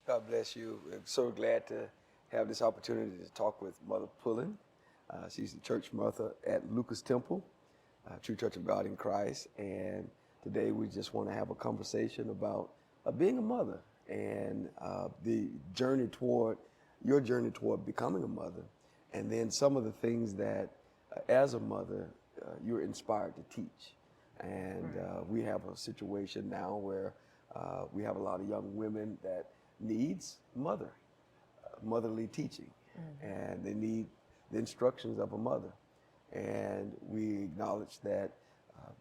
God bless you. I'm so glad to have this opportunity to talk with Mother Pullin. She's the church mother at Lucas Temple, True Church of God in Christ. And today we just want to have a conversation about being a mother and the journey toward, your journey toward becoming a mother. And then some of the things that, as a mother, you're inspired to teach. And we have a situation now where we have a lot of young women that needs motherly teaching, and they need the instructions of a mother. And we acknowledge that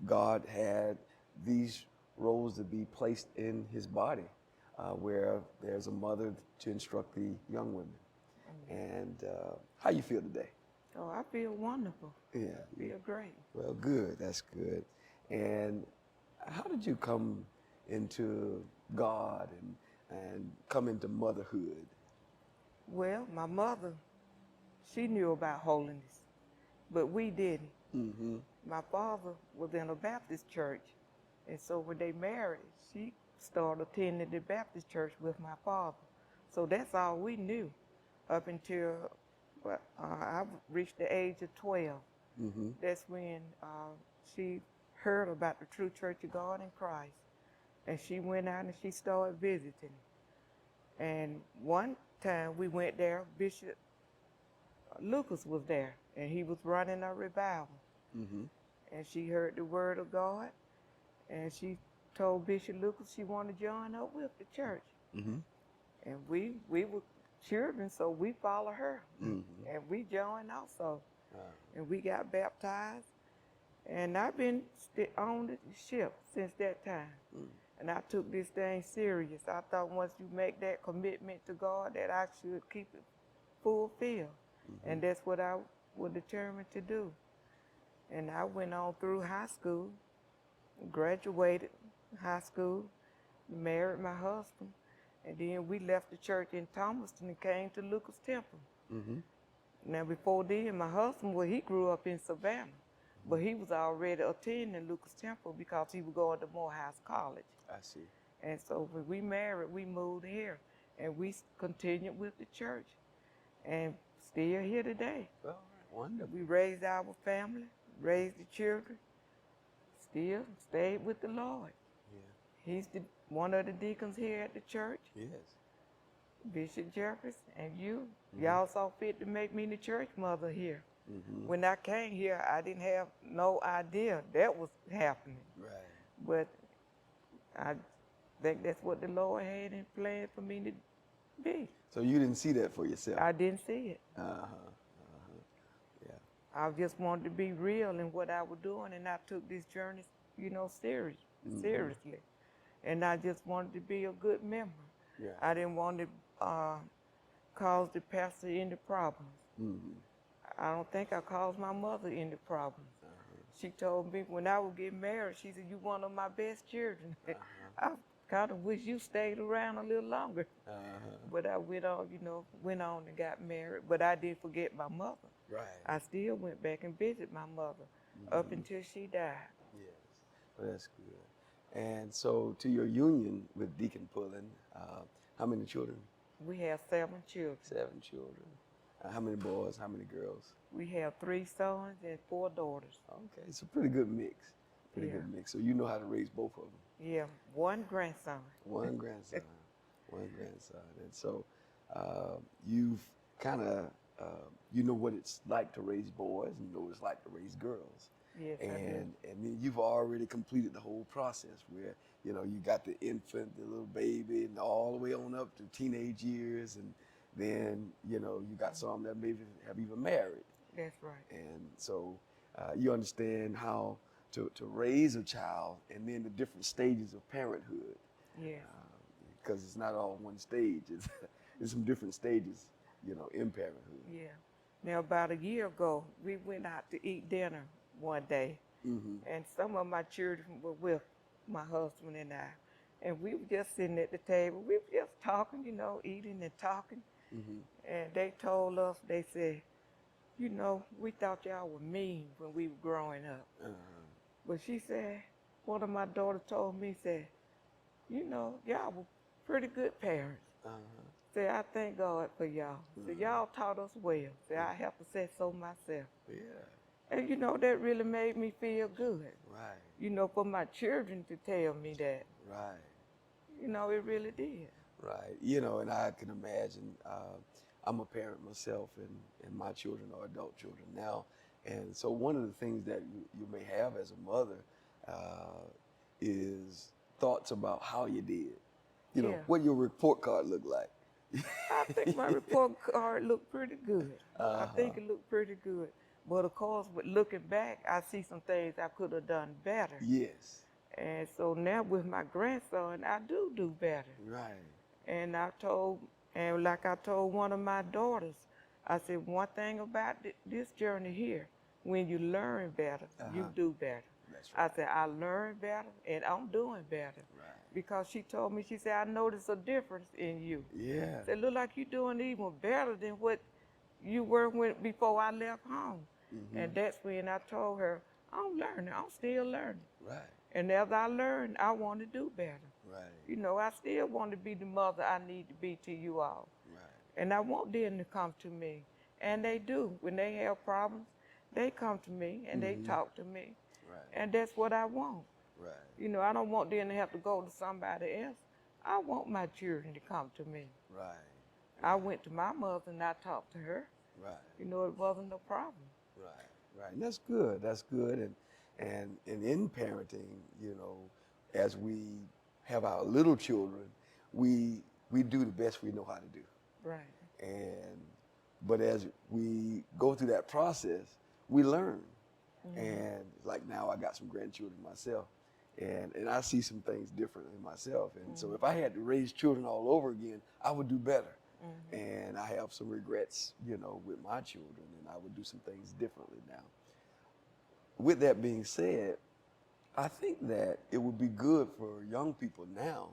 God had these roles to be placed in his body, where there's a mother to instruct the young women. And how you feel today? Oh, I feel wonderful. Yeah. I feel great. Well, good. That's good. And how did you come into God and come into motherhood? Well, my mother, she knew about holiness, but we didn't. Mm-hmm. My father was in a Baptist church, and so when they married, she started attending the Baptist church with my father. So that's all we knew up until I reached the age of 12. Mm-hmm. That's when she heard about the True Church of God in Christ, and she went out and she started visiting. And one time we went there, Bishop Lucas was there, and he was running a revival. Mm-hmm. And she heard the word of God, and she told Bishop Lucas she wanted to join up with the church. Mm-hmm. And we were children, so we followed her. Mm-hmm. And we joined also. Uh, And we got baptized. And I've been on the ship since that time. And I took this thing serious. I thought once you make that commitment to God that I should keep it fulfilled. And that's what I was determined to do. And I went on through high school, graduated high school, married my husband, and then we left the church in Thomaston and came to Lucas Temple. mm-hmm. Now before then, my husband, well, he grew up in Savannah, but he was already attending Lucas Temple because he was going to Morehouse College. I see. And so when we married, we moved here, and we continued with the church, and still here today. All right. Wonderful. We raised our family, raised the children, still stayed with the Lord. Yeah. He's one of the deacons here at the church, Yes. Bishop Jeffries, and you. Y'all saw fit to make me the church mother here. Mm-hmm. When I came here, I didn't have no idea that was happening. Right. But I think that's what the Lord had in plan for me to be. So you didn't see that for yourself? I didn't see it. Yeah. I just wanted to be real in what I was doing, and I took this journey, seriously. And I just wanted to be a good member. Yeah. I didn't want to cause the pastor any problems. Mm-hmm. I don't think I caused my mother any problems. She told me when I would get married, she said, "You one of my best children." I kind of wish you stayed around a little longer. But I went on and got married. But I didn't forget my mother. Right. I still went back and visited my mother up until she died. Yes. Well, that's good. And so to your union with Deacon Pullin, how many children? We have 7 children. 7 children. How many boys? How many girls? We have 3 sons and 4 daughters. Okay, it's a pretty good mix. Pretty Yeah. good mix. So you know how to raise both of them. Yeah, 1 grandson. One grandson. One grandson. And so you've kind of, you know what it's like to raise boys, and you know what it's like to raise girls. Yes, I do. And then you've already completed the whole process where, you got the infant, the little baby, and all the way on up to teenage years. And then, you got some that maybe have even married. That's right. And so you understand how to raise a child and then the different stages of parenthood. Yes. Because it's not all one stage. It's some different stages, in parenthood. Yeah. Now, about a year ago, we went out to eat dinner one day, and some of my children were with my husband and I, and we were just sitting at the table. We were just talking, eating and talking, and they told us, they said, we thought y'all were mean when we were growing up. But she said, one of my daughters told me, said, y'all were pretty good parents. Say, I thank God for y'all. Say, y'all taught us well. Say, I have to say so myself. Yeah. And, you know, that really made me feel good. Right. You know, for my children to tell me that. Right. You know, it really did. Right. You know, and I can imagine, I'm a parent myself, and my children are adult children now. And so one of the things that you may have as a mother is thoughts about how you did. You know, Yeah. what your report card looked like. I think my report card looked pretty good. I think it looked pretty good. But of course, with looking back, I see some things I could have done better. Yes. And so now with my grandson, I do better. Right. And like I told one of my daughters, I said, one thing about this journey here, when you learn better, you do better. That's right. I said, I learned better and I'm doing better. Right. Because she told me, she said, I noticed a difference in you. Yeah. Said, look like you're doing even better than what you were before I left home. And that's when I told her, I'm learning, I'm still learning. Right. And as I learn, I want to do better. Right. You know, I still want to be the mother I need to be to you all. Right. And I want them to come to me. And they do. When they have problems, they come to me and they talk to me. Right. And that's what I want. Right. You know, I don't want them to have to go to somebody else. I want my children to come to me. Right. I went to my mother and I talked to her. Right. You know, it wasn't no problem. Right. Right. And that's good. That's good. And in parenting, you know, as we have our little children, we do the best we know how to do. Right. But as we go through that process, we learn. And like now I got some grandchildren myself, and I see some things differently myself. And so if I had to raise children all over again, I would do better. And I have some regrets, you know, with my children, and I would do some things differently now. With that being said, I think that it would be good for young people now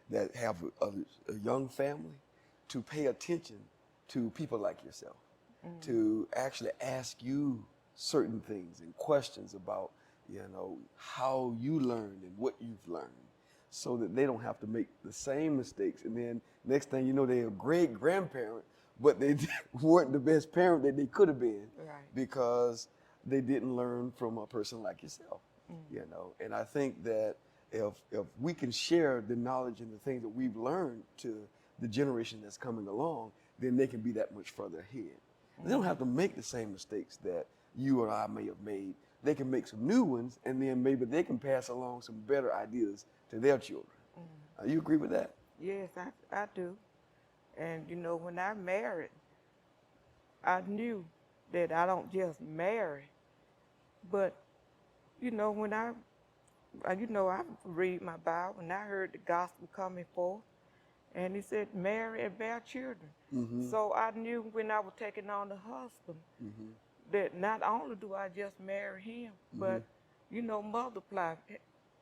that have a young family to pay attention to people like yourself, to actually ask you certain things and questions about, you know, how you learned and what you've learned, so that they don't have to make the same mistakes. And then next thing you know, they're a great grandparent, but they weren't the best parent that they could have been, because they didn't learn from a person like yourself, you know. And I think that if we can share the knowledge and the things that we've learned to the generation that's coming along, then they can be that much further ahead. They don't have to make the same mistakes that you or I may have made. They can make some new ones, and then maybe they can pass along some better ideas to their children. You agree with that? Yes, I do. And, you know, when I married, I knew that I don't just marry, but, you know, when I read my Bible, and I heard the gospel coming forth, and he said, marry and bear children. So I knew when I was taking on the husband, that not only do I just marry him, but, you know, multiply,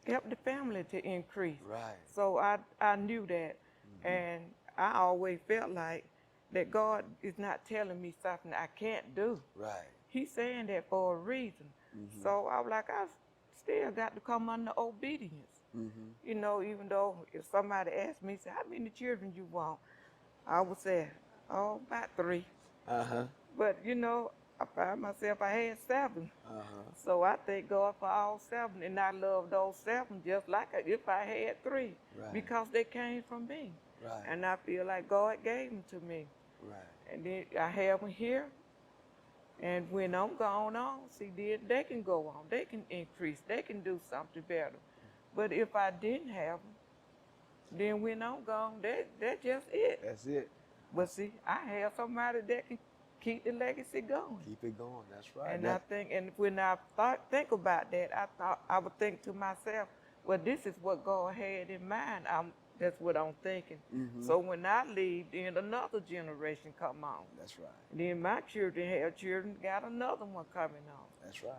help the family to increase. Right. So I knew that. And I always felt like that God is not telling me something I can't do. Right. He's saying that for a reason. So I was like, I still got to come under obedience. You know, even though if somebody asked me, say, how many children you want? I would say, oh, about 3. But, you know, I found myself, I had 7. So I thank God for all 7. And I love those 7 just like if I had 3. Right. Because they came from me. Right. And I feel like God gave them to me. Right. And then I have them here. And when I'm gone on, see, then they can go on. They can increase. They can do something better. But if I didn't have them, then when I'm gone, that's just it. That's it. But see, I have somebody that can keep the legacy going. Keep it going. That's right. And I think, and when I think about that, I would think to myself, well, this is what God had in mind. That's what I'm thinking. So when I leave, then another generation come on. That's right. Then my children have children, got another one coming on. That's right.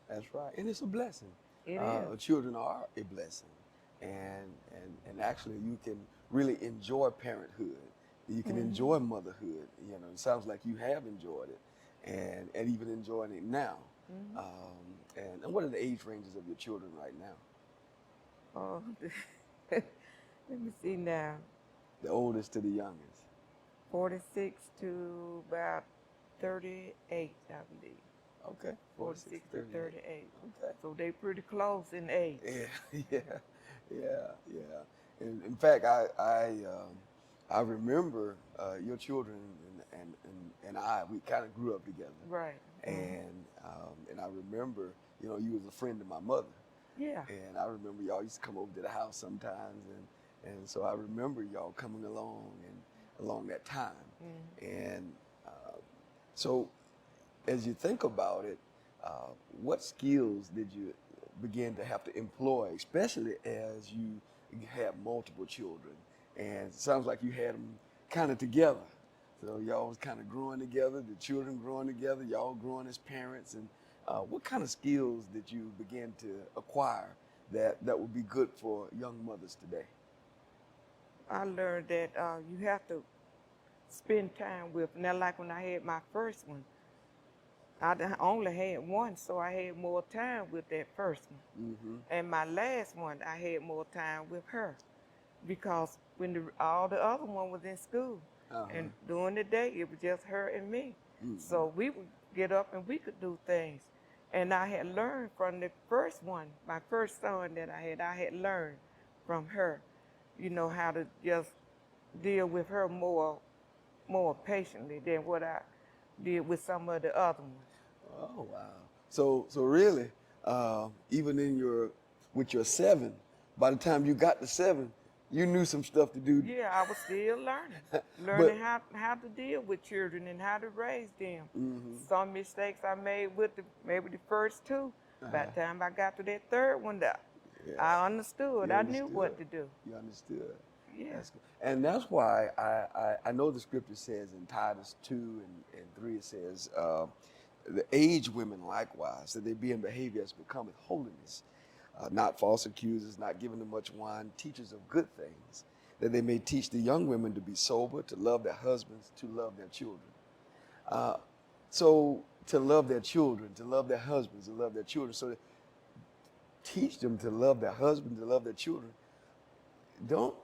That's right. And it's a blessing. It is. Children are a blessing. And actually you can really enjoy parenthood. You can enjoy motherhood. You know, it sounds like you have enjoyed it and even enjoying it now. And what are the age ranges of your children right now? Oh, let me see now. The oldest to the youngest. 46 to about 38, I believe. Okay. 46 to 38. Okay. So they pretty close in age. Yeah, yeah. And in fact, I remember your children and I. We kind of grew up together. Right. And I remember, you know, you was a friend of my mother. Yeah. And I remember y'all used to come over to the house sometimes, and so I remember y'all coming along that time. And so, as you think about it, what skills did you begin to have to employ, especially as you had multiple children? And it sounds like you had them kind of together. So y'all was kind of growing together, the children growing together, y'all growing as parents. And what kind of skills did you begin to acquire that would be good for young mothers today? I learned that you have to spend time with. Now, like when I had my first one, only had one, so I had more time with that first one. And my last one, I had more time with her, because when all the other one was in school, and during the day it was just her and me. So we would get up and we could do things. And I had learned from the first one, my first son that I had learned from her, you know, how to just deal with her more patiently than what I did with some of the other ones. Oh wow! So really, even with your 7, by the time you got to 7, you knew some stuff to do. Yeah, I was still learning how to deal with children and how to raise them. Some mistakes I made with maybe the first 2. By the time I got to that third one, I understood. I knew what to do. You understood. Yeah. That's good. And that's why I know the scripture says in Titus 2 and 3, it says, the aged women likewise, that they be in behavior as becometh holiness, not false accusers, not giving them much wine, teachers of good things, that they may teach the young women to be sober, to love their husbands, to love their children. So to love their children, to love their husbands, to love their children. So teach them to love their husbands, to love their children. Didn't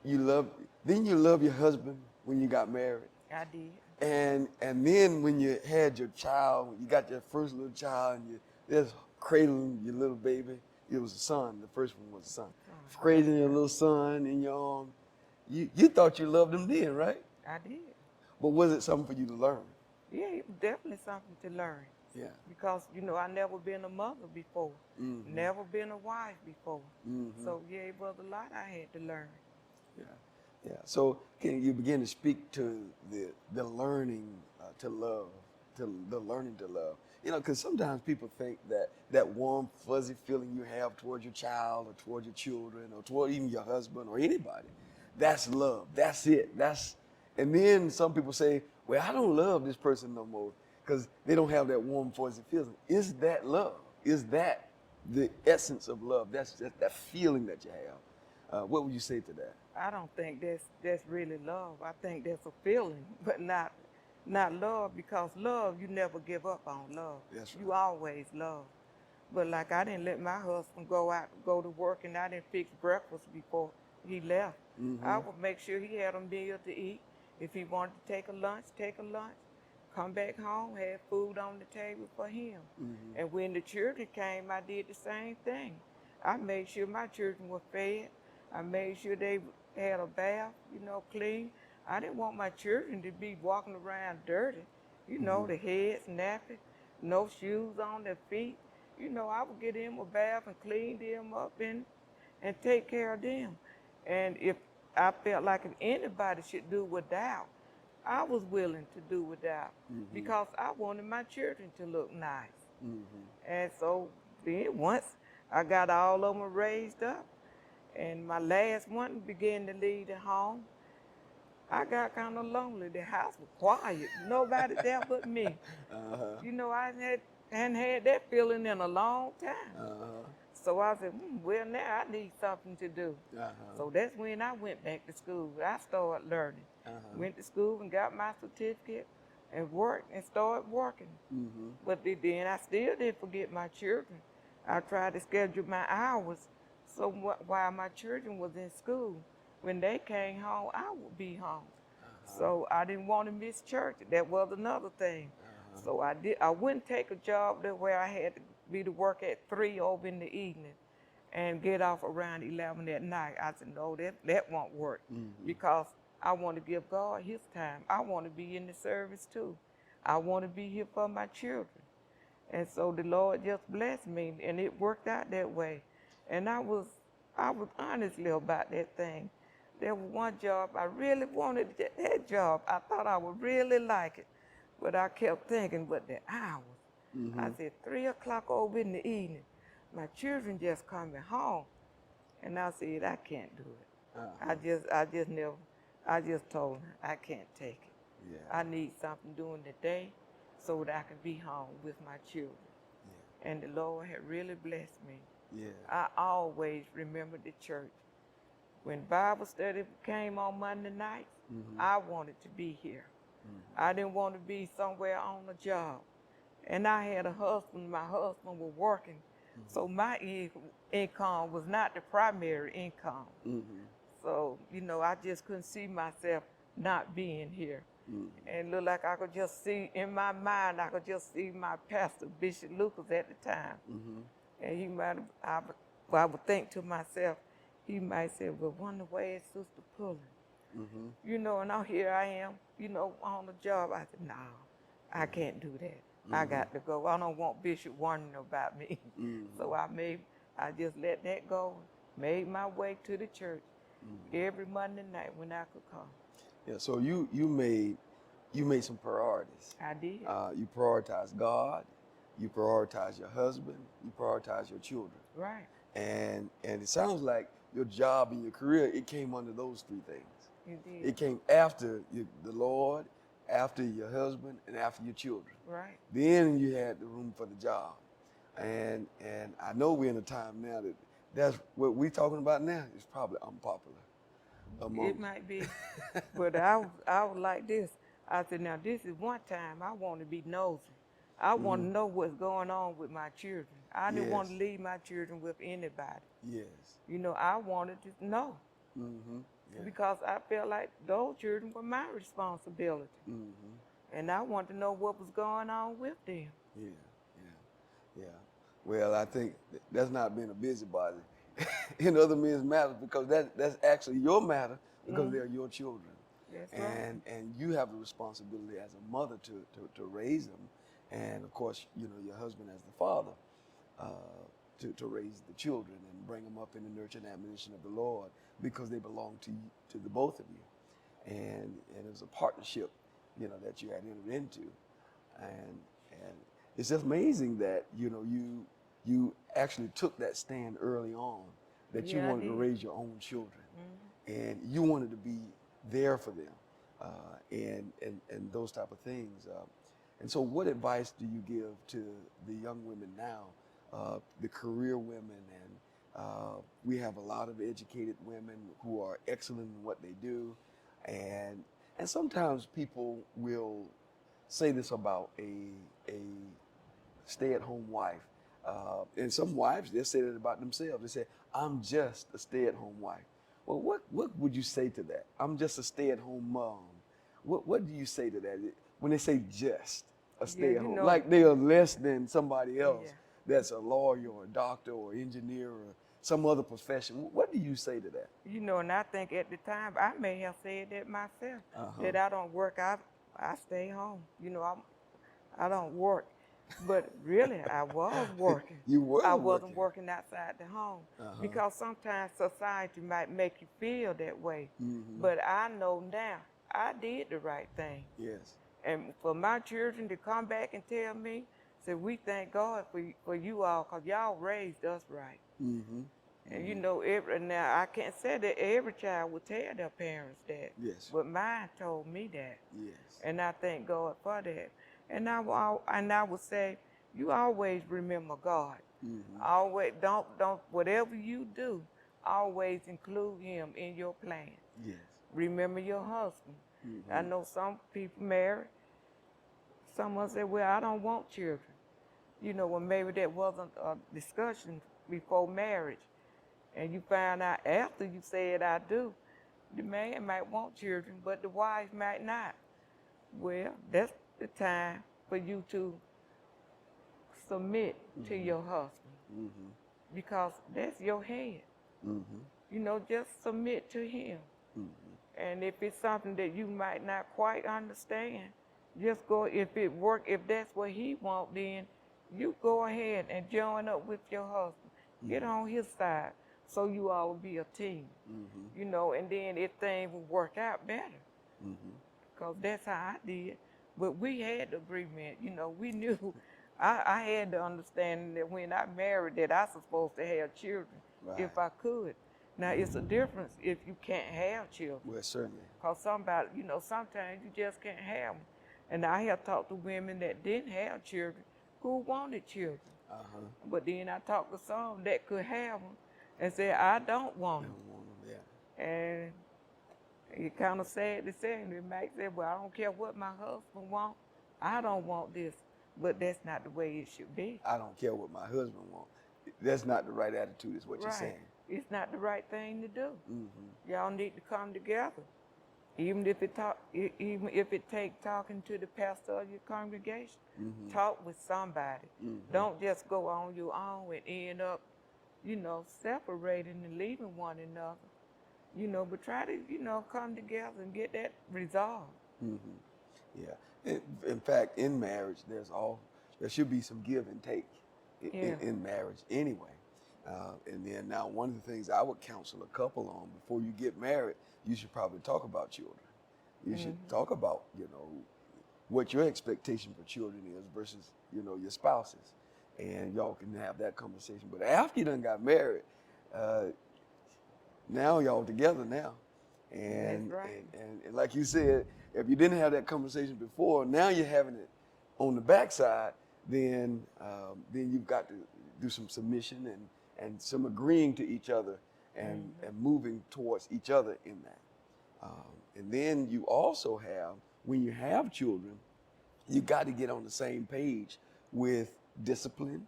you love your husband when you got married? I did. And then when you had your child, when you got your first little child, and you just cradling your little baby, it was a son. The first one was a son. Cradling your little son in your arms, you thought you loved him then, right? I did. But was it something for you to learn? Yeah, it was definitely something to learn. Yeah. Because, you know, I never been a mother before. Never been a wife before. So, yeah, it was a lot I had to learn. Yeah. So can you begin to speak to the learning to love, to the learning to love? You know, because sometimes people think that warm, fuzzy feeling you have towards your child or towards your children or toward even your husband or anybody, that's love. That's it. And then some people say, well, I don't love this person no more because they don't have that warm, fuzzy feeling. Is that love? Is that the essence of love? That's that feeling that you have. What would you say to that? I don't think that's really love. I think that's a feeling, but not love, because love, you never give up on love. That's right. You always love. But like, I didn't let my husband go to work, and I didn't fix breakfast before he left. I would make sure he had a meal to eat. If he wanted to take a lunch, come back home, have food on the table for him. And when the children came, I did the same thing. I made sure my children were fed. I made sure they had a bath, you know, clean. I didn't want my children to be walking around dirty, you know, the heads nappy, no shoes on their feet. You know, I would get them a bath and clean them up and take care of them. And if I felt like if anybody should do without, I was willing to do without, because I wanted my children to look nice. And so then once I got all of them raised up, and my last one began to leave the home, I got kind of lonely. The house was quiet. Nobody there but me. You know, I hadn't had that feeling in a long time. So I said, well, now I need something to do. So that's when I went back to school. I started learning. Went to school and got my certificate and worked and started working. But then I still didn't forget my children. I tried to schedule my hours so while my children was in school, when they came home, I would be home. So I didn't want to miss church. That was another thing. So I wouldn't take a job that where I had to be to work at 3 over in the evening and get off around 11 at night. I said, no, that won't work because I want to give God his time. I want to be in the service too. I want to be here for my children. And so the Lord just blessed me, and it worked out that way. And I was honestly about that thing. There was one job, I really wanted that job. I thought I would really like it. But I kept thinking, but the hours. I said, 3 o'clock over in the evening, my children just coming home. And I said, I can't do it. I just told her, I can't take it. Yeah. I need something during the day so that I can be home with my children. Yeah. And the Lord had really blessed me. Yeah. I always remembered the church. When Bible study came on Monday nights, I wanted to be here. I didn't want to be somewhere on a job. And I had a husband. My husband was working. So my income was not the primary income. So, I just couldn't see myself not being here. And looked like I could just see, in my mind, I could just see my pastor, Bishop Lucas, at the time. And he might have, I would think to myself, he might say, well, wonder where is Sister Pullin? And now here I am, on the job. I said, no, I can't do that. I got to go. I don't want Bishop wondering about me. So I just let that go, made my way to the church every Monday night when I could come. Yeah, so you made some priorities. I did. You prioritize God, you prioritize your husband, you prioritize your children. Right. And it sounds like your job and your career, it came under those 3 things. It did. It came after the Lord, after your husband, and after your children. Right. Then you had the room for the job. And I know we're in a time now that's what we're talking about now is probably unpopular. It might be, but I was like this. I said, now this is one time I want to be nosy. I want to know what's going on with my children. I didn't want to leave my children with anybody. Yes. I wanted to know. Yeah. Because I felt like those children were my responsibility. And I wanted to know what was going on with them. Yeah. Well, I think that's not being a busybody in other men's matters because that's actually your matter because they're your children. That's right. And you have a responsibility as a mother to raise them, and of course, your husband as the father to raise the children and bring them up in the nurture and admonition of the Lord because they belong to the both of you, and it was a partnership, that you had entered into, and it's just amazing that you actually took that stand early on that you wanted to raise your own children, and you wanted to be there for them, and those type of things. And so what advice do you give to the young women now, the career women, and we have a lot of educated women who are excellent in what they do, and sometimes people will say this about a stay-at-home wife. And some wives, they'll say that about themselves. They say, I'm just a stay-at-home wife. Well, what would you say to that? I'm just a stay-at-home mom. What do you say to that when they say just a stay-at-home? Like they are less than somebody else that's a lawyer or a doctor or engineer or some other profession. What do you say to that? And I think at the time, I may have said that myself, that I don't work, I stay home. I don't work. But really, I was working. You were I wasn't working outside the home because sometimes society might make you feel that way. But I know now I did the right thing. Yes. And for my children to come back and tell me, say, we thank God for you all because y'all raised us right. And now I can't say that every child will tell their parents that. Yes. But mine told me that. Yes. And I thank God for that. And I would say, you always remember God. Always don't whatever you do, always include Him in your plan. Yes. Remember your husband. I know some people married. Someone said, well, I don't want children. Well, maybe that wasn't a discussion before marriage. And you find out after you said I do, the man might want children, but the wife might not. Well, that's the time for you to submit to your husband because that's your head. You know, just submit to him. And if it's something that you might not quite understand, just go, if it work, if that's what he want, then you go ahead and join up with your husband. Get on his side so you all will be a team. You know, and then if things will work out better. Because that's how I did. But we had the agreement, you know, we knew. I had the understanding that when I married that I was supposed to have children if I could. Now, it's a difference if you can't have children. Well, certainly. Because somebody, you know, sometimes you just can't have them. And I have talked to women that didn't have children who wanted children. But then I talked to some that could have them and said, I don't want them. And it's kind of sad to say, and it might say, well, I don't care what my husband wants. I don't want this. But that's not the way it should be. I don't care what my husband wants. That's not the right attitude, is what you're saying. It's not the right thing to do. Y'all need to come together. Even if it takes talking to the pastor of your congregation, talk with somebody. Don't just go on your own and end up, you know, separating and leaving one another. You know, but try to, you know, come together and get that resolved. Yeah. In fact, in marriage, there should be some give and take in marriage anyway. And then now one of the things I would counsel a couple on before you get married, you should probably talk about children. You should talk about, you know, what your expectation for children is versus, you know, your spouse's. And y'all can have that conversation. But after you done got married, now y'all together now. And, and like you said, if you didn't have that conversation before, now you're having it on the backside, then you've got to do some submission and some agreeing to each other and moving towards each other in that. And then you also have, when you have children, you got to get on the same page with discipline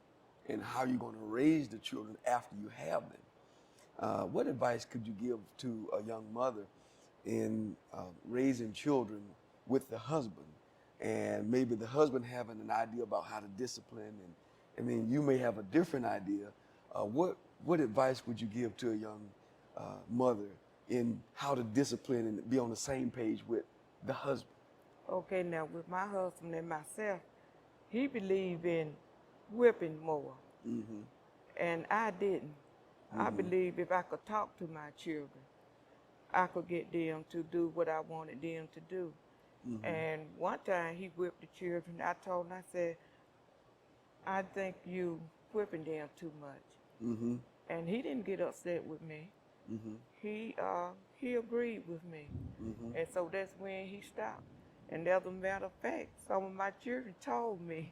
and how you're going to raise the children after you have them. What advice could you give to a young mother in raising children with the husband, and maybe the husband having an idea about how to discipline, and then you may have a different idea? What advice would you give to a young mother in how to discipline and be on the same page with the husband? Okay, now with my husband and myself, he believed in whipping more, and I didn't. I believe if I could talk to my children, I could get them to do what I wanted them to do. And one time he whipped the children. I told him, I said, I think you whipping them too much. And he didn't get upset with me. He agreed with me. And so that's when he stopped. And as a matter of fact, some of my children told me,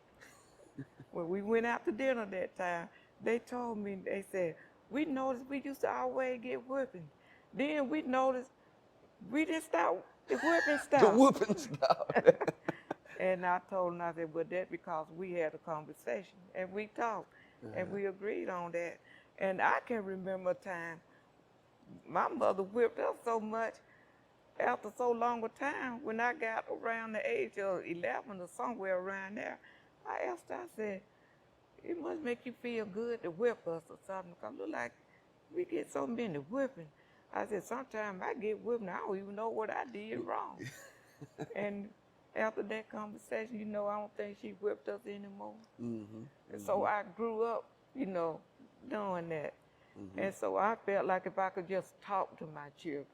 when we went out to dinner that time, they told me, they said, we noticed we used to always get whipping. Then we noticed we didn't stop, the whipping stopped. The whooping stopped. And I told him, I said, well, that's because we had a conversation and we talked and we agreed on that. And I can remember a time my mother whipped us so much after so long a time, when I got around the age of 11 or somewhere around there, I asked her, I said, it must make you feel good to whip us or something, because look like we get so many whipping. I said, sometimes I get whipped and I don't even know what I did wrong. And after that conversation, you know, I don't think she whipped us anymore. And so I grew up, you know, doing that. And so I felt like if I could just talk to my children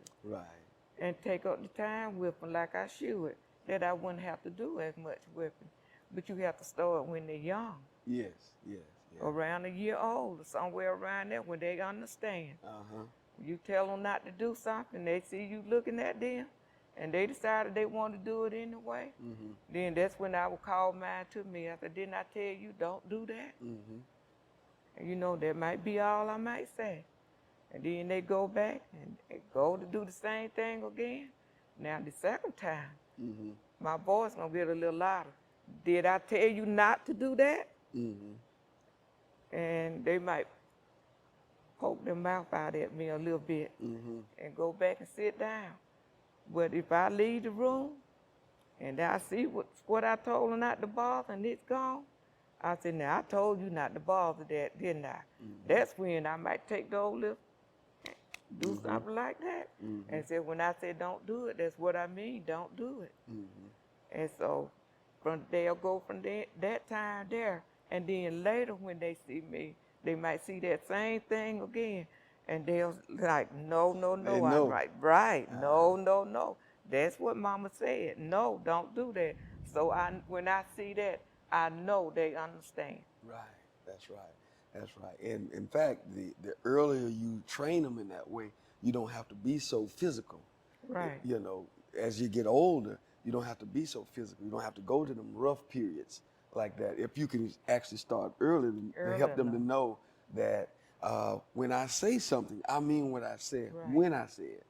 and take up the time with them like I should, that I wouldn't have to do as much whipping. But you have to start when they're young. Yes. Around a year old or somewhere around there when they understand. You tell them not to do something, they see you looking at them, and they decided they want to do it anyway, then that's when I would call mine to me. I said, didn't I tell you don't do that? And you know, that might be all I might say. And then they go back and they go to do the same thing again. Now the second time, my voice gonna get a little louder. Did I tell you not to do that? And they might poke their mouth out at me a little bit Mm-hmm. and go back and sit down. But if I leave the room and I see what I told her not to bother and it's gone, I said, now I told you not to bother that, didn't I? Mm-hmm. That's when I might take the old little, do Mm-hmm. something like that. Mm-hmm. And said, when I say don't do it, that's what I mean, don't do it. Mm-hmm. And so they'll go from that time there. And then later when they see me, they might see that same thing again. And they'll like, no, no, They no. I'm know. like, right, no, no, no. That's what Mama said. No, don't do that. So when I see that, I know they understand. Right. That's right. That's right. And in fact, the earlier you train them in that way, you don't have to be so physical. Right. You know, as you get older, you don't have to be so physical. You don't have to go to them rough periods like that. If you can actually start early to help them to know that when I say something, I mean what I said, Right. when I say it.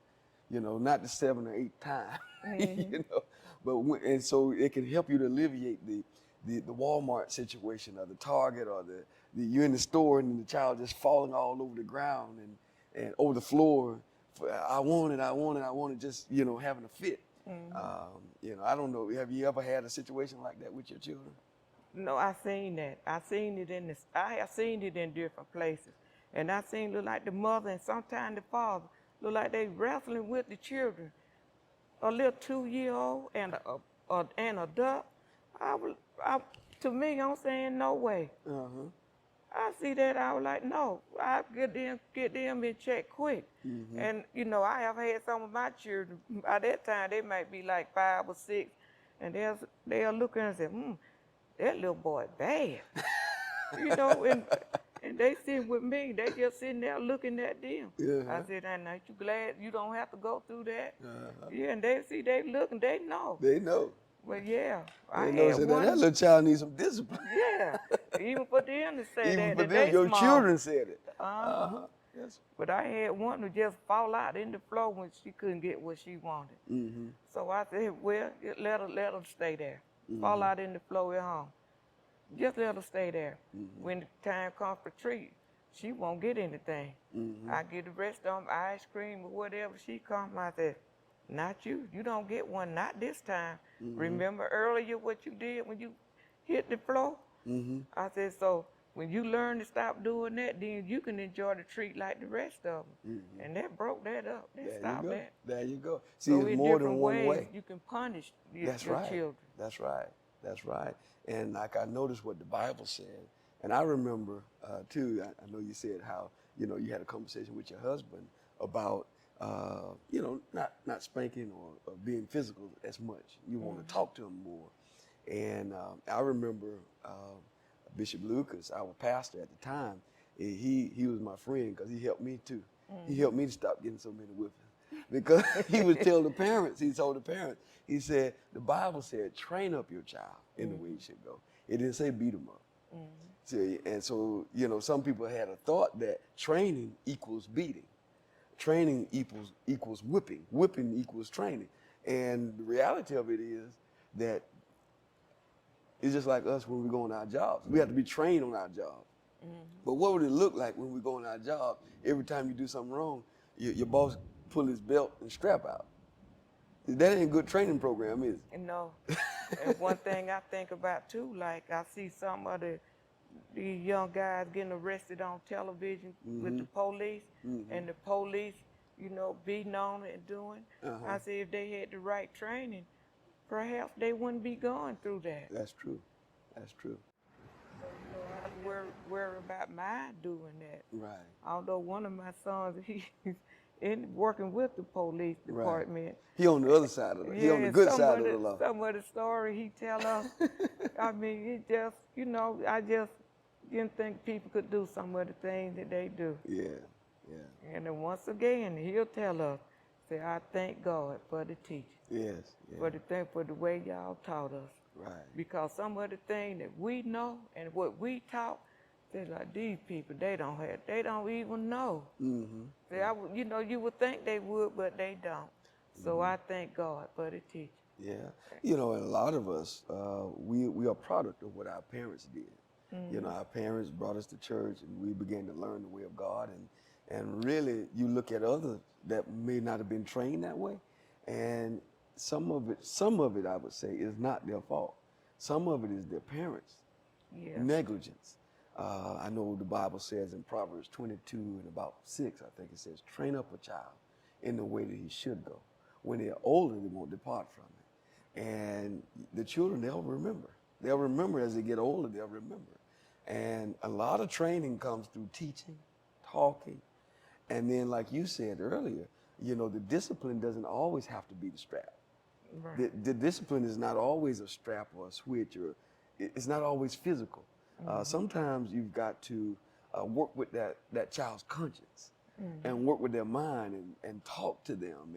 You know, not the 7 or 8 time. Mhm. You know, but and so it can help you to alleviate the Walmart situation or the Target or the you're in the store and the child just falling all over the ground and over the floor. I want it, just, you know, having a fit. You know, I don't know. Have you ever had a situation like that with your children? No, I seen that. I seen it I have seen it in different places. And I seen look like the mother and sometimes the father look like they wrestling with the children. A little 2-year-old and an adult. To me, I'm saying no way. Uh-huh. I see that, I was like, no, I get them in check quick. Mm-hmm. And, you know, I have had some of my children, by that time, they might be like 5 or 6, and they'll look and say, that little boy bad. You know, and they sitting with me, they just sitting there looking at them. Uh-huh. I said, ain't you glad you don't have to go through that? Uh-huh. Yeah, and they look and they know. They know. Well, yeah, They I know had that one. little child needs some discipline. Yeah, even for them to say Even that, for that them, they your small. children said it. Uh-huh. Yes. But I had one who just fall out in the floor when she couldn't get what she wanted. Mm-hmm. So I said, well, let her stay there. Fall out in the floor at home. Just let her stay there. When the time comes for treat, she won't get anything. I get the rest of them ice cream or whatever she comes. I said, not you. You don't get one, not this time. Remember earlier what you did when you hit the floor? I said, so when you learn to stop doing that, then you can enjoy the treat like the rest of them. And that broke that up. That stopped that. There you go. See, So it's in more than different one ways, way. you can punish your That's right. children. That's right. That's right. And like I noticed what the Bible said, and I remember too. I know you said how you had a conversation with your husband about not spanking or being physical as much. You want to talk to him more. And I remember Bishop Lucas, our pastor at the time. He was my friend because he helped me too. He helped me to stop getting so many whippings. Because he would tell the parents, he said, the Bible said, train up your child in the way he should go. It didn't say beat him up. See, and so, some people had a thought that training equals beating. Training equals whipping. Whipping equals training. And the reality of it is that it's just like us when we go on our jobs. We have to be trained on our job. But what would it look like when we go on our job? Every time you do something wrong, your boss pull his belt and strap out. That ain't a good training program, is it? No. And one thing I think about too, like I see some of these young guys getting arrested on television with the police, and the police, beating on it and doing. I say if they had the right training, perhaps they wouldn't be going through that. That's true. That's true. I worry about mine doing that. Right. Although one of my sons, he's working with the police department. Right. He on the other side of it. He on the good side of the law. Some of the story he tell us, I mean, it just, I just didn't think people could do some of the things that they do. Yeah, yeah. And then once again, he'll tell us, say, I thank God for the teaching. Yes, yeah. For the way y'all taught us. Right. Because some of the things that we know and what we taught, they're like, these people, they don't even know. See, you would think they would, but they don't. So I thank God for the teaching. Yeah. And a lot of us, we are product of what our parents did. Our parents brought us to church and we began to learn the way of God. And really, you look at others that may not have been trained that way, and some of it, I would say, is not their fault. Some of it is their parents' negligence. I know the Bible says in Proverbs 22 and about 6, I think it says, train up a child in the way that he should go. When they're older, they won't depart from it. And the children, they'll remember. They'll remember as they get older, they'll remember. And a lot of training comes through teaching, talking, and then like you said earlier, you know, the discipline doesn't always have to be the strap. Right. The discipline is not always a strap or a switch, or it's not always physical. Sometimes you've got to work with that child's conscience and work with their mind and talk to them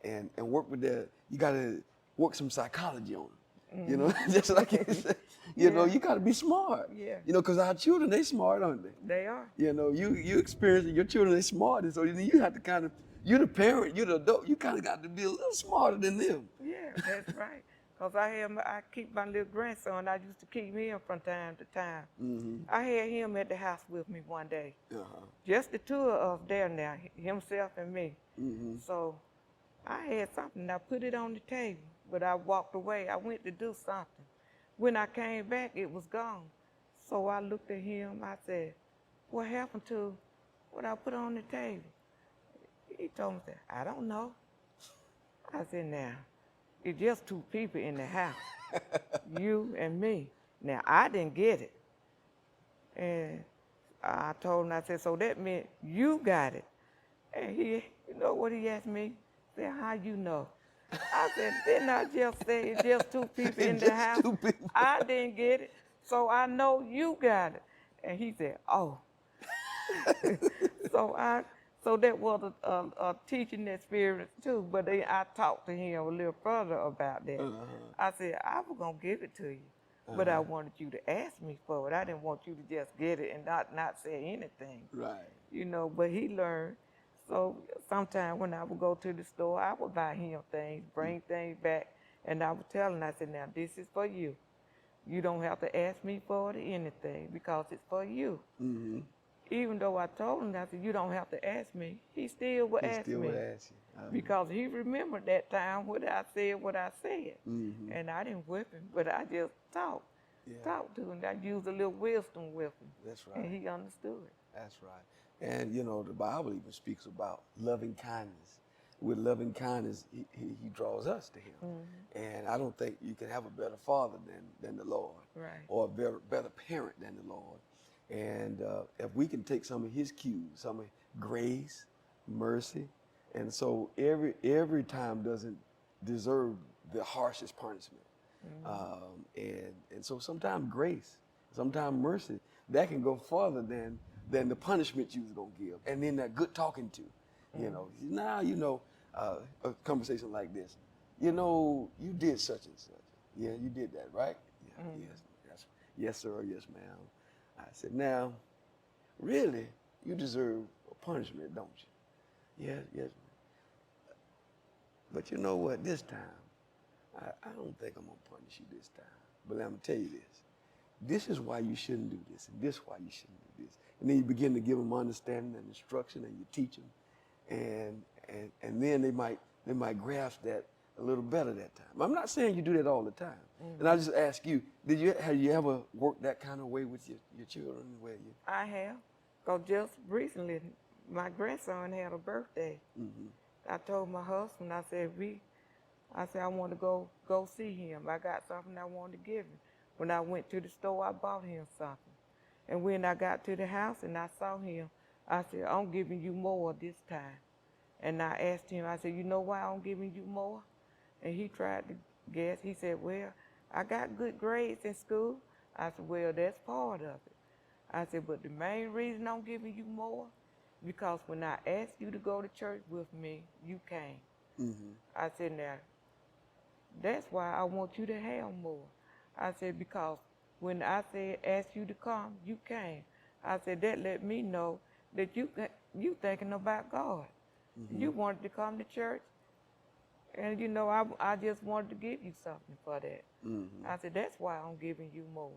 and work with you got to work some psychology on them. You know, just like you said, you know, you got to be smart. Yeah. You know, because our children, they smart, aren't they? They are. You know, you experience it, your children, they smart, and so you have to kind of, you're the parent, you're the adult, you kind of got to be a little smarter than them. Yeah, that's right. Because I keep my little grandson, I used to keep him from time to time. I had him at the house with me one day. Just the two of us there now, himself and me. So I had something, I put it on the table, but I walked away. I went to do something. When I came back, it was gone. So I looked at him, I said, what happened to what I put on the table? He told me, I don't know. I said, now, it's just two people in the house, you and me. Now, I didn't get it. And I told him, I said, so that meant you got it. And he, you know what he asked me? He said, how you know? I said, didn't I just say it's just two people in the house? I didn't get it, so I know you got it. And he said, oh. So that was a teaching experience too, but I talked to him a little further about that. I said, I was going to give it to you, but I wanted you to ask me for it. I didn't want you to just get it and not say anything. Right. You know, but he learned. So sometimes when I would go to the store, I would buy him things, bring things back, and I would tell him, I said, now this is for you. You don't have to ask me for it or anything because it's for you. Even though I told him, I said, you don't have to ask me, he still would ask me. He still would ask you. Because he remembered that time when I said what I said. And I didn't whip him, but I just talked to him. I used a little wisdom with him. That's right. And he understood. That's right. And, you know, the Bible even speaks about loving kindness. With loving kindness, he draws us to him. And I don't think you can have a better father than the Lord. Right. Or a better parent than the Lord. And if we can take some of his cues, some of grace, mercy, and so every time doesn't deserve the harshest punishment. And so sometimes grace, sometimes mercy, that can go farther than the punishment you was gonna give. And then that good talking to, you know, now you know a conversation like this, you know, you did such and such. Yeah, you did that, right? Yeah, yes, sir, yes, ma'am. I said, now, really, you deserve a punishment, don't you? Yes, ma'am. But you know what? This time, I don't think I'm going to punish you this time. But I'm going to tell you this. This is why you shouldn't do this, and this is why you shouldn't do this. And then you begin to give them understanding and instruction, and you teach them. And then they might grasp that a little better that time. I'm not saying you do that all the time. And I just ask you, have you ever worked that kind of way with your children? I have. Because just recently, my grandson had a birthday. I told my husband, I said, I want to go see him. I got something I wanted to give him. When I went to the store, I bought him something. And when I got to the house and I saw him, I said, I'm giving you more this time. And I asked him, I said, you know why I'm giving you more? And he tried to guess. He said, well, I got good grades in school. I said, well, that's part of it. I said, but the main reason I'm giving you more, because when I asked you to go to church with me, you came. I said, now, that's why I want you to have more. I said, because when I said, ask you to come, you came. I said, that let me know that you thinking about God. You wanted to come to church. And, you know, I just wanted to give you something for that. I said, that's why I'm giving you more.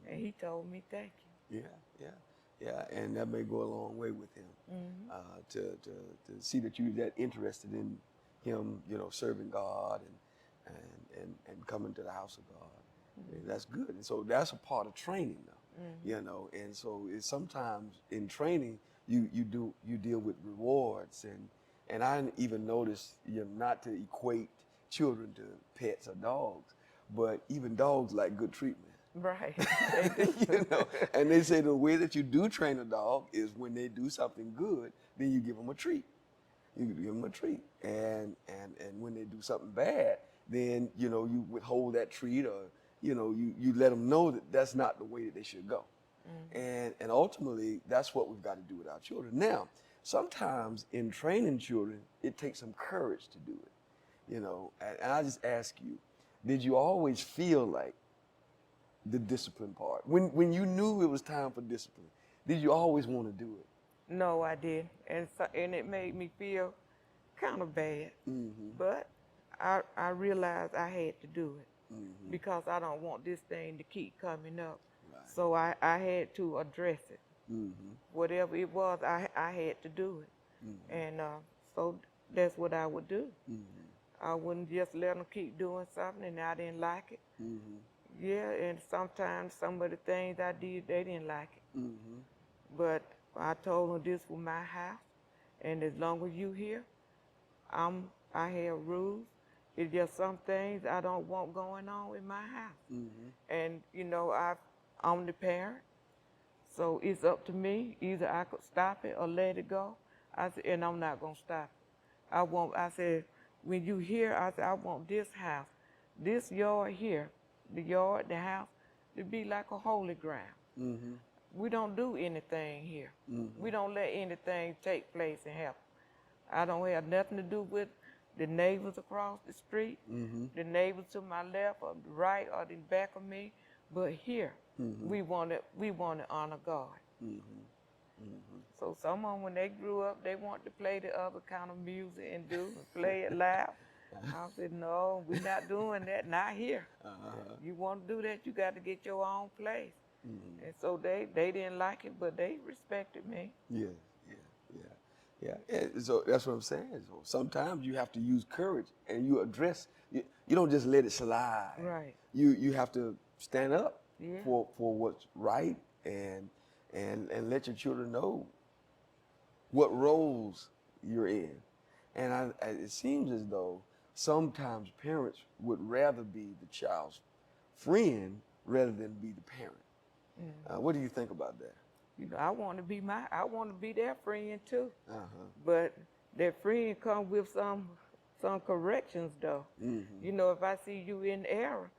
And he told me, thank you. Yeah. Yeah, and that may go a long way with him to see that you're that interested in him, serving God and coming to the house of God. And that's good. And so that's a part of training, though, And so it's sometimes in training you deal with rewards, and I even notice not to equate children to pets or dogs, but even dogs like good treatment. Right. And they say the way that you do train a dog is when they do something good, then you give them a treat. You give them a treat, and when they do something bad, then you withhold that treat, or you let them know that that's not the way that they should go. And ultimately, that's what we've got to do with our children. Now, sometimes in training children, it takes some courage to do it. And I just ask you, did you always feel like the discipline part? When you knew it was time for discipline, did you always want to do it? No, I didn't, and it made me feel kind of bad. But I realized I had to do it because I don't want this thing to keep coming up. Right. So I had to address it. Whatever it was, I had to do it, and so that's what I would do. I wouldn't just let them keep doing something and I didn't like it. Yeah, and sometimes some of the things I did, they didn't like it. But I told them this was my house, and as long as you here, I have rules. It's just some things I don't want going on in my house. And I'm the parent, so it's up to me. Either I could stop it or let it go. I said, and I'm not gonna stop it. I said, when you here, I said, I want this house, this yard here, the yard, the house, to be like a holy ground. We don't do anything here. We don't let anything take place and happen. I don't have nothing to do with the neighbors across the street, the neighbors to my left or the right or the back of me. But here, we want to honor God. So some of them, when they grew up, they want to play the other kind of music and play it loud. I said, no, we're not doing that, not here. You want to do that, you got to get your own place. And so they didn't like it, but they respected me. Yeah. And so that's what I'm saying. So sometimes you have to use courage, and you address. You don't just let it slide. Right. You have to stand up Yeah. for what's right, and let your children know what roles you're in. And it seems as though sometimes parents would rather be the child's friend rather than be the parent. What do you think about that? I want to be their friend too. But that friend comes with some corrections though. If I see you in error,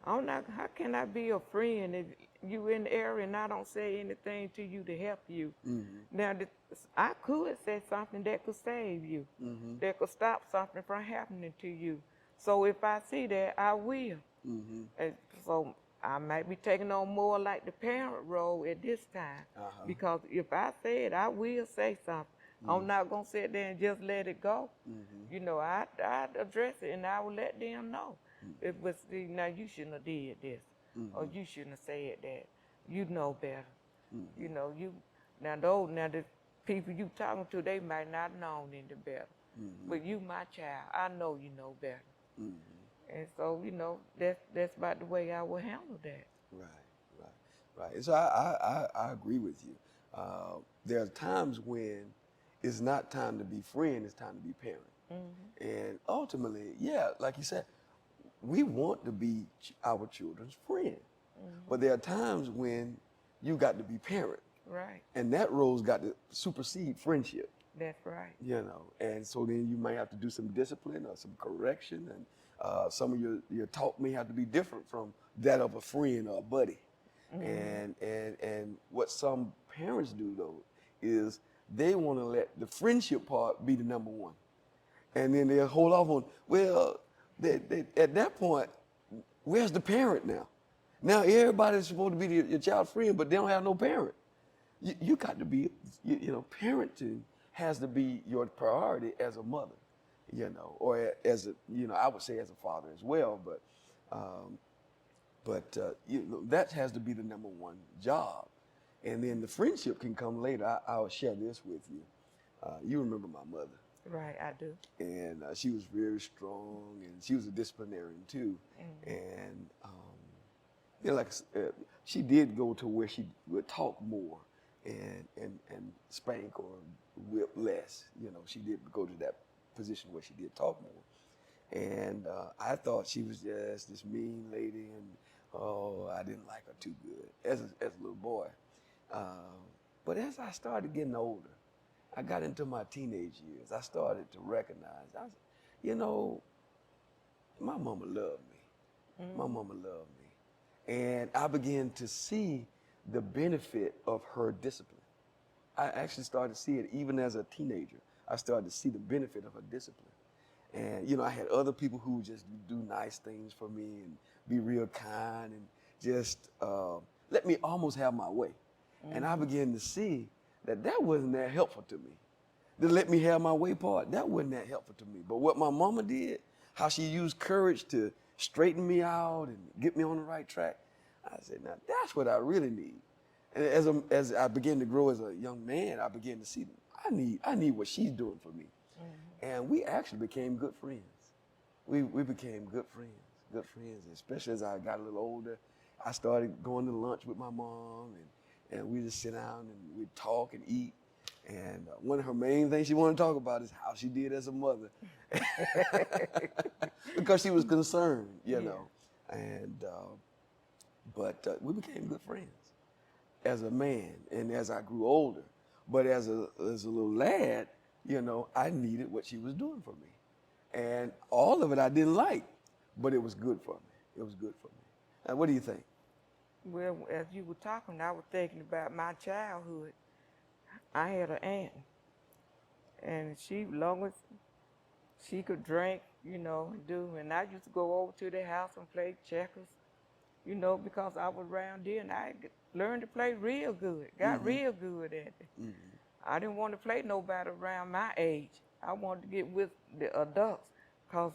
how can I be a friend if you in error and I don't say anything to you to help you? Now, I could say something that could save you, that could stop something from happening to you. So if I see that, I will. And so I might be taking on more like the parent role at this time, because if I say it, I will say something. I'm not going to sit there and just let it go. I'd address it and I will let them know. It was, now you shouldn't have did this, or you shouldn't have said that. You know better. Now the people you talking to, they might not know any better. But you my child, I know you know better. And so, that's about the way I would handle that. Right. And so I agree with you. There are times when it's not time to be friend, it's time to be parent. And ultimately, like you said, we want to be our children's friend. But there are times when you got to be parent. Right. And that role's got to supersede friendship. That's right. And so then you might have to do some discipline or some correction, and some of your talk may have to be different from that of a friend or a buddy. And what some parents do though is they want to let the friendship part be the number one, and then they'll hold off on, well, they, at that point, where's the parent now? Now everybody's supposed to be your child's friend, but they don't have no parent. You got to be, parenting has to be your priority as a mother, or as a, I would say as a father as well, but that has to be the number one job. And then the friendship can come later. I'll share this with you. You remember my mother. Right, I do. And she was very strong, and she was a disciplinarian too. And like she did go to where she would talk more and spank or whip less. She did go to that position where she did talk more. And I thought she was just this mean lady, and I didn't like her too good as a little boy. But as I started getting older, I got into my teenage years. I started to recognize, my mama loved me. My mama loved me. And I began to see the benefit of her discipline. I actually started to see it even as a teenager. I started to see the benefit of her discipline. And, I had other people who would just do nice things for me and be real kind and just let me almost have my way. And I began to see that wasn't that helpful to me. To let me have my way part, that wasn't that helpful to me. But what my mama did, how she used courage to straighten me out and get me on the right track, I said, now that's what I really need. And as I began to grow as a young man, I began to see I need what she's doing for me. And we actually became good friends. We became good friends, especially as I got a little older. I started going to lunch with my mom, and we just sit down and we'd talk and eat. And one of her main things she wanted to talk about is how she did as a mother. Because she was concerned, know. And but we became good friends as a man and as I grew older. But as a little lad, I needed what she was doing for me. And all of it I didn't like, but it was good for me. It was good for me. And what do you think? Well, as you were talking, I was thinking about my childhood. I had an aunt, and long as she could drink, and I used to go over to their house and play checkers, because I was around there, and I learned to play real good, got real good at it. I didn't want to play nobody around my age. I wanted to get with the adults, because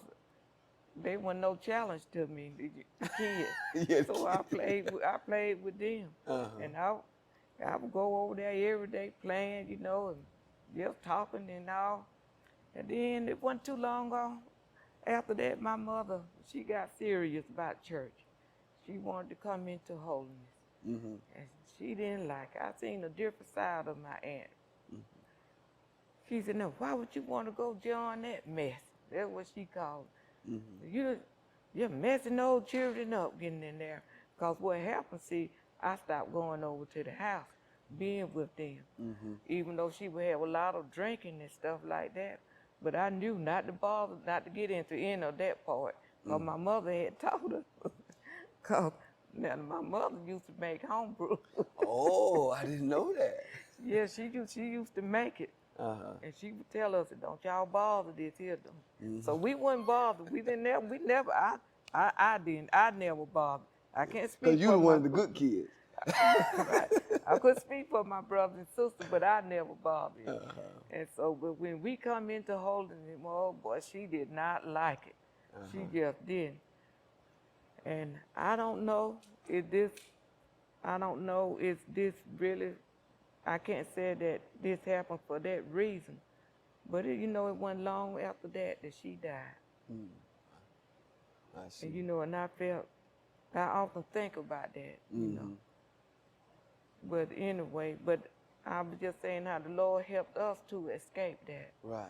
they weren't no challenge to me, the kids. Yes. So I played with them, and I would go over there every day playing, and just talking and all. And then it wasn't too long ago after that, my mother, she got serious about church. She wanted to come into holiness. And she didn't like it. I seen a different side of my aunt. She said, no, why would you want to go join that mess? That's what she called it. You're messing old children up getting in there. Because what happened, see, I stopped going over to the house, being with them. Even though she would have a lot of drinking and stuff like that. But I knew not to bother, not to get into any of that part. Because my mother had taught her. Because my mother used to make homebrew. Oh, I didn't know that. Yeah, she used to make it. And she would tell us, don't y'all bother this here. So we wouldn't bother. I never bothered. I can't speak for because you were one of the good kids. Right. I could speak for my brothers and sisters, but I never bothered. And so, but when we come into holiness, oh boy, she did not like it. She just didn't. And I don't know if this really, I can't say that this happened for that reason. But it wasn't long after that she died. I see. And and I often think about that, But anyway, I was just saying how the Lord helped us to escape that. Right.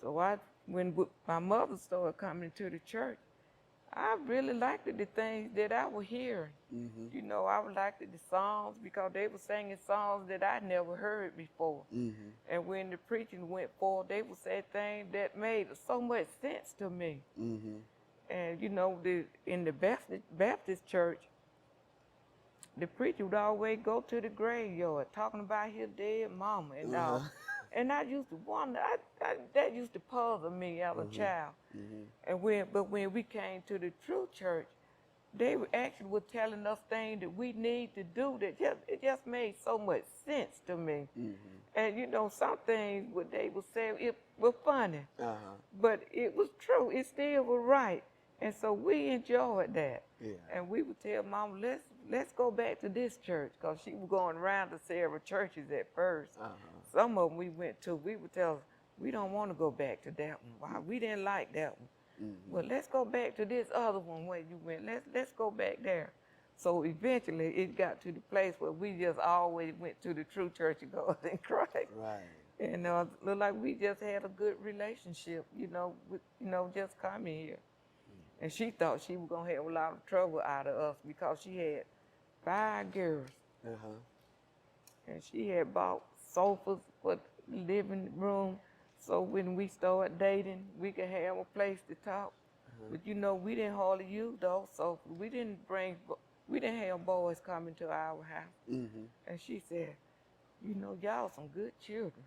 So when my mother started coming to the church, I really liked the things that I was hearing. I liked the songs because they were singing songs that I never heard before. And when the preaching went forward, they would say things that made so much sense to me. And in the Baptist church, the preacher would always go to the graveyard talking about his dead mama and all. And I used to wonder, that used to puzzle me as a child. And when we came to the true church, they actually were telling us things that we need to do that it just made so much sense to me. And some things they would say it was funny, but it was true. It still was right. And so we enjoyed that. Yeah. And we would tell Mama, let's go back to this church, because she was going around to several churches at first. Some of them we went to, we would tell her, we don't want to go back to that one. Why? We didn't like that one. Well, let's go back to this other one where you went. Let's go back there. So eventually it got to the place where we just always went to the true Church of God in Christ. Right. And looked like we just had a good relationship, with, just coming here. And she thought she was going to have a lot of trouble out of us because she had 5 girls. And she had bought sofas for the living room. So when we started dating, we could have a place to talk. But we didn't hardly use those sofas. We didn't have boys coming to our house. And she said, y'all some good children.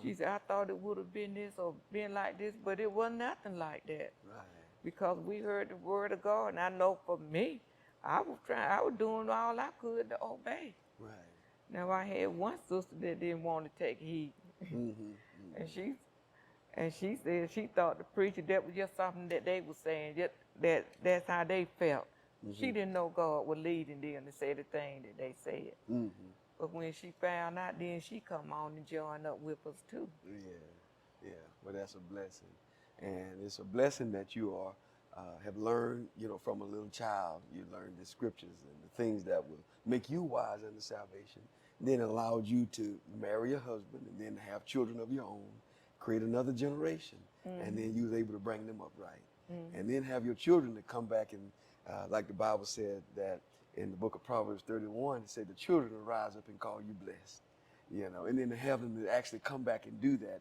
She said, I thought it would have been this or been like this, but it was nothing like that. Right. Because we heard the word of God, and I know for me, I was doing all I could to obey. Right. Now I had one sister that didn't want to take heed. And she said she thought the preacher, that was just something that they were saying, just that's how they felt. She didn't know God was leading them to say the thing that they said. But when she found out, then she come on and join up with us too. Yeah. Well, that's a blessing. And it's a blessing that you have learned, from a little child. You learned the scriptures and the things that will make you wise unto salvation. Then it allowed you to marry a husband and then have children of your own, create another generation, and then you was able to bring them up right. And then have your children to come back and, like the Bible said that in the book of Proverbs 31, it said the children will rise up and call you blessed. And then to have them to actually come back and do that.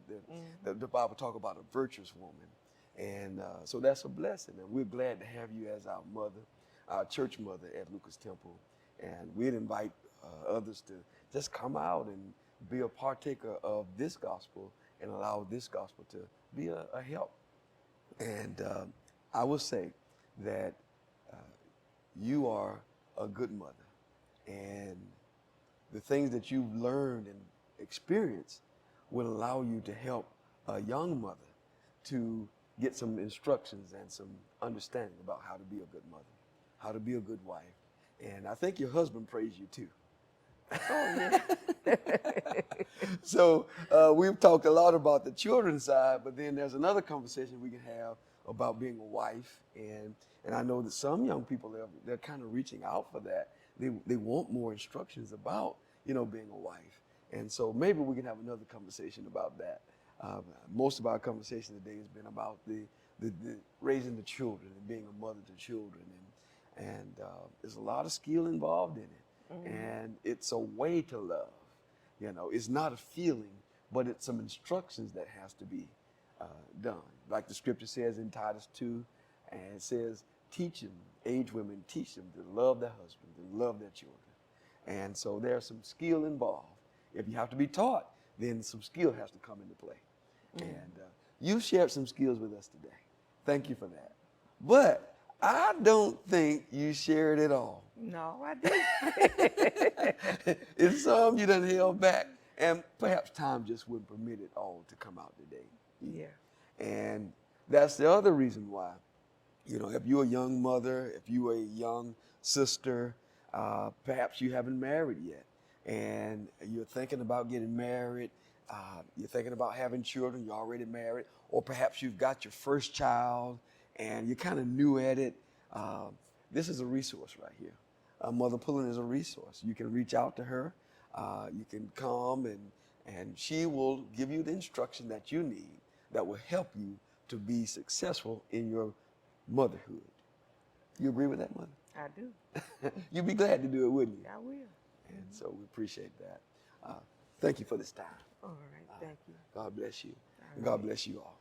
The Bible talk about a virtuous woman. And so that's a blessing. And we're glad to have you as our mother, our church mother at Lucas Temple. And we'd invite others to just come out and be a partaker of this gospel and allow this gospel to be a help. And I will say that you are a good mother. And the things that you've learned and experienced will allow you to help a young mother to get some instructions and some understanding about how to be a good mother, how to be a good wife. And I think your husband praised you too. Oh, yeah. So we've talked a lot about the children's side, but then there's another conversation we can have about being a wife. And I know that some young people, they're kind of reaching out for that. They want more instructions about, being a wife. And so maybe we can have another conversation about that. Most of our conversation today has been about the raising the children and being a mother to children. And there's a lot of skill involved in it. And it's a way to love. It's not a feeling, but it's some instructions that has to be done. Like the scripture says in Titus 2, and it says, teach them, aged women, teach them to love their husbands and love their children. And so there's some skill involved. If you have to be taught, then some skill has to come into play. And you shared some skills with us today. Thank you for that. But I don't think you shared it all. No, I didn't. It's some you done held back, and perhaps time just wouldn't permit it all to come out today. Yeah. And that's the other reason why, if you're a young mother, if you're a young sister, perhaps you haven't married yet, and you're thinking about getting married, you're thinking about having children, you're already married, or perhaps you've got your first child and you're kind of new at it. This is a resource right here. Mother Pullin is a resource. You can reach out to her. You can come and she will give you the instruction that you need that will help you to be successful in your motherhood. You agree with that, Mother? I do. You'd be glad to do it, wouldn't you? I will. And so we appreciate that. Thank you for this time. All right, thank you. God bless you. And God bless you all.